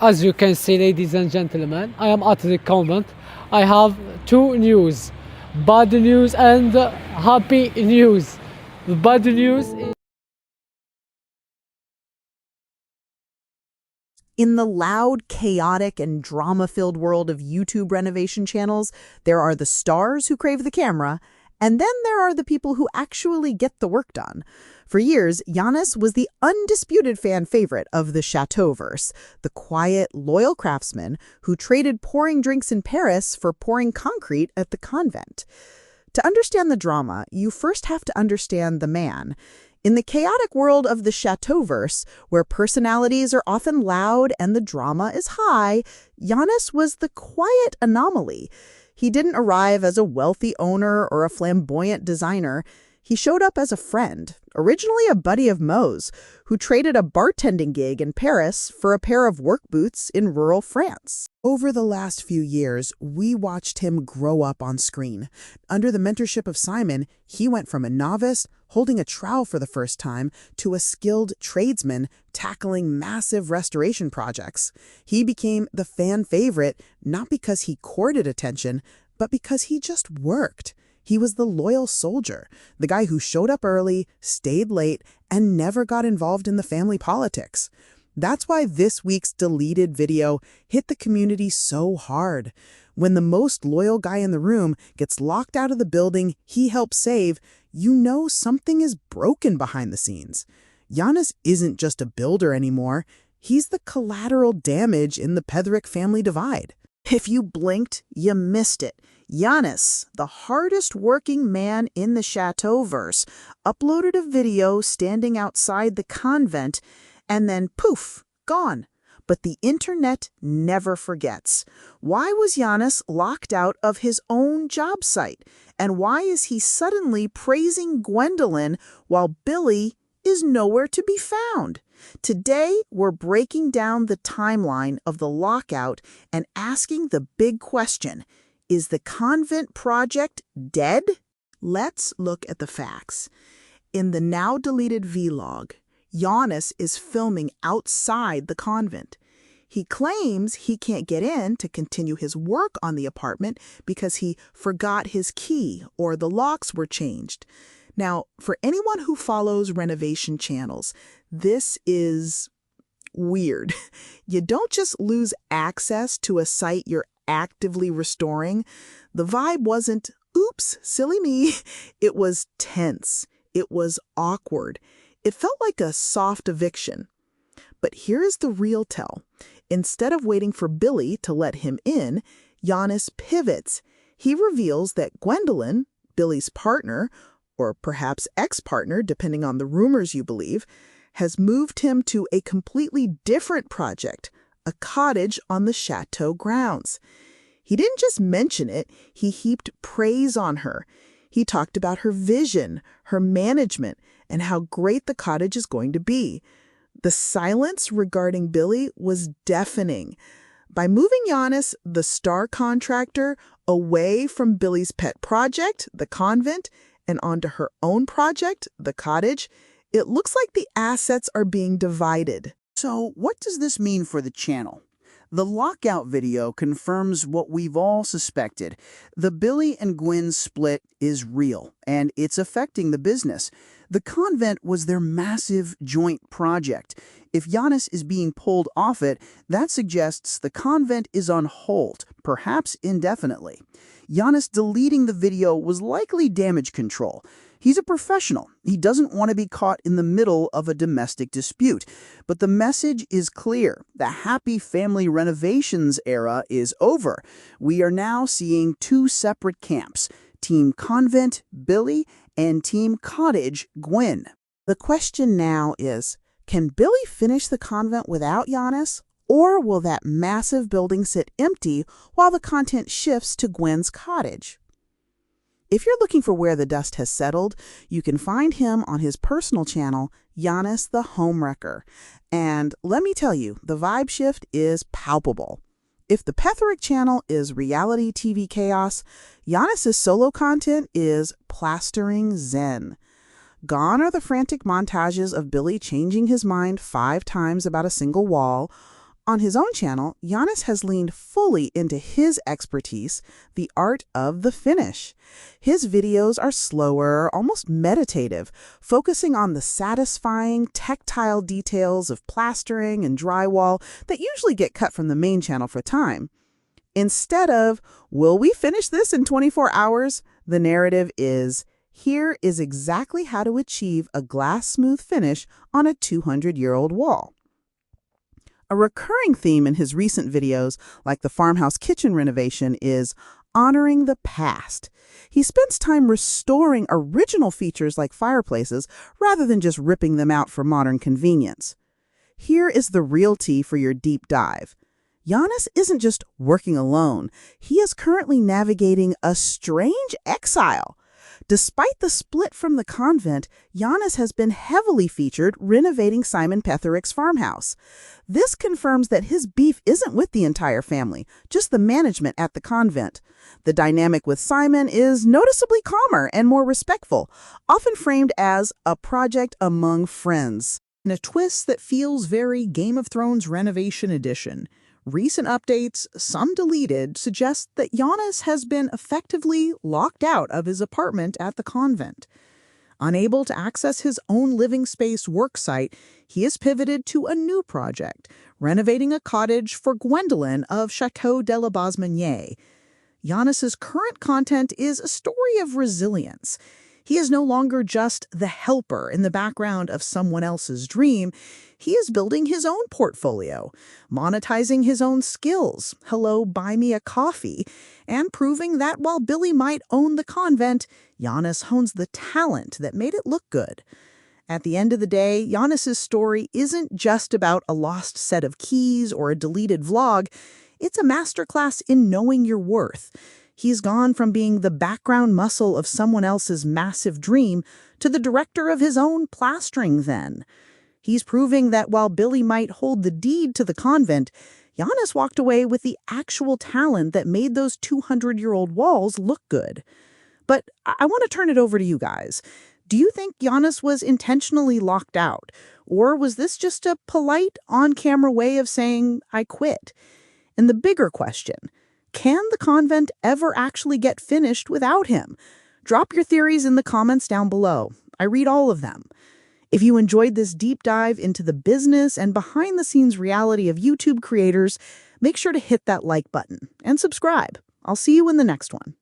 As you can see, ladies and gentlemen, I am at the convent. I have two news, bad news and happy news. The bad news is in the loud, chaotic, and drama-filled world of YouTube renovation channels, there are the stars who crave the camera, and then there are the people who actually get the work done. For years, Yannis was the undisputed fan favorite of the Chateauverse, the quiet, loyal craftsman who traded pouring drinks in Paris for pouring concrete at the convent. To understand the drama, you first have to understand the man. In the chaotic world of the Chateauverse, where personalities are often loud and the drama is high, Yannis was the quiet anomaly. He didn't arrive as a wealthy owner or a flamboyant designer. He showed up as a friend, originally a buddy of Mo's, who traded a bartending gig in Paris for a pair of work boots in rural France. Over the last few years, we watched him grow up on screen. Under the mentorship of Simon, he went from a novice, holding a trowel for the first time, to a skilled tradesman tackling massive restoration projects. He became the fan favorite, not because he courted attention, but because he just worked. He was the loyal soldier, the guy who showed up early, stayed late, and never got involved in the family politics. That's why this week's deleted video hit the community so hard. When the most loyal guy in the room gets locked out of the building he helped save, you know something is broken behind the scenes. Yannis isn't just a builder anymore. He's the collateral damage in the Petherick family divide. If you blinked, you missed it. Yannis, the hardest working man in the Chateauverse, uploaded a video standing outside the convent and then poof, gone. But the internet never forgets. Why was Yannis locked out of his own job site? And why is he suddenly praising Gwendolyn while Billy is nowhere to be found? Today, we're breaking down the timeline of the lockout and asking the big question: is the convent project dead? Let's look at the facts. In the now-deleted vlog, Yannis is filming outside the convent. He claims he can't get in to continue his work on the apartment because he forgot his key or the locks were changed. Now, for anyone who follows renovation channels, this is weird. You don't just lose access to a site you're actively restoring. The vibe wasn't, oops, silly me. It was tense. It was awkward. It felt like a soft eviction. But here's the real tell. Instead of waiting for Billy to let him in, Yannis pivots. He reveals that Gwendolyn, Billy's partner, or perhaps ex-partner, depending on the rumors you believe, has moved him to a completely different project, a cottage on the Chateau grounds. He didn't just mention it, he heaped praise on her. He talked about her vision, her management, and how great the cottage is going to be. The silence regarding Billy was deafening. By moving Yannis, the star contractor, away from Billy's pet project, the convent, and onto her own project, the cottage, it looks like the assets are being divided. So what does this mean for the channel? The lockout video confirms what we've all suspected. The Billy and Gwen split is real, and it's affecting the business. The convent was their massive joint project. If Yannis is being pulled off it, that suggests the convent is on hold, perhaps indefinitely. Yannis deleting the video was likely damage control. He's a professional. He doesn't want to be caught in the middle of a domestic dispute. But the message is clear. The happy family renovations era is over. We are now seeing two separate camps: Team Convent, Billy, and Team Cottage, Gwen. The question now is, can Billy finish the convent without Yannis? Or will that massive building sit empty while the content shifts to Gwen's cottage? If you're looking for where the dust has settled, you can find him on his personal channel, Yannis the Homewrecker. And let me tell you, the vibe shift is palpable. If the Petherick channel is reality TV chaos, Yannis' solo content is plastering zen. Gone are the frantic montages of Billy changing his mind 5 times about a single wall. On his own channel, Yannis has leaned fully into his expertise, the art of the finish. His videos are slower, almost meditative, focusing on the satisfying, tactile details of plastering and drywall that usually get cut from the main channel for time. Instead of, will we finish this in 24 hours? The narrative is, here is exactly how to achieve a glass-smooth finish on a 200-year-old wall. A recurring theme in his recent videos, like the farmhouse kitchen renovation, is honoring the past. He spends time restoring original features like fireplaces rather than just ripping them out for modern convenience. Here is the real tea for your deep dive. Yannis isn't just working alone. He is currently navigating a strange exile. Despite the split from the convent, Yannis has been heavily featured renovating Simon Petherick's farmhouse. This confirms that his beef isn't with the entire family, just the management at the convent. The dynamic with Simon is noticeably calmer and more respectful, often framed as a project among friends. In a twist that feels very Game of Thrones Renovation Edition. Recent updates, some deleted, suggest that Yannis has been effectively locked out of his apartment at the convent. Unable to access his own living space worksite, he has pivoted to a new project, renovating a cottage for Gwendolyn of Chateau de la Basmanier. Yannis's current content is a story of resilience. He is no longer just the helper in the background of someone else's dream. He is building his own portfolio, monetizing his own skills, hello, buy me a coffee, and proving that while Billy might own the convent, Yannis hones the talent that made it look good. At the end of the day, Yannis's story isn't just about a lost set of keys or a deleted vlog. It's a masterclass in knowing your worth. He's gone from being the background muscle of someone else's massive dream to the director of his own plastering then. He's proving that while Billy might hold the deed to the convent, Yannis walked away with the actual talent that made those 200-year-old walls look good. But I want to turn it over to you guys. Do you think Yannis was intentionally locked out? Or was this just a polite, on-camera way of saying, I quit? And the bigger question, can the convent ever actually get finished without him? Drop your theories in the comments down below. I read all of them. If you enjoyed this deep dive into the business and behind-the-scenes reality of YouTube creators, make sure to hit that like button and subscribe. I'll see you in the next one.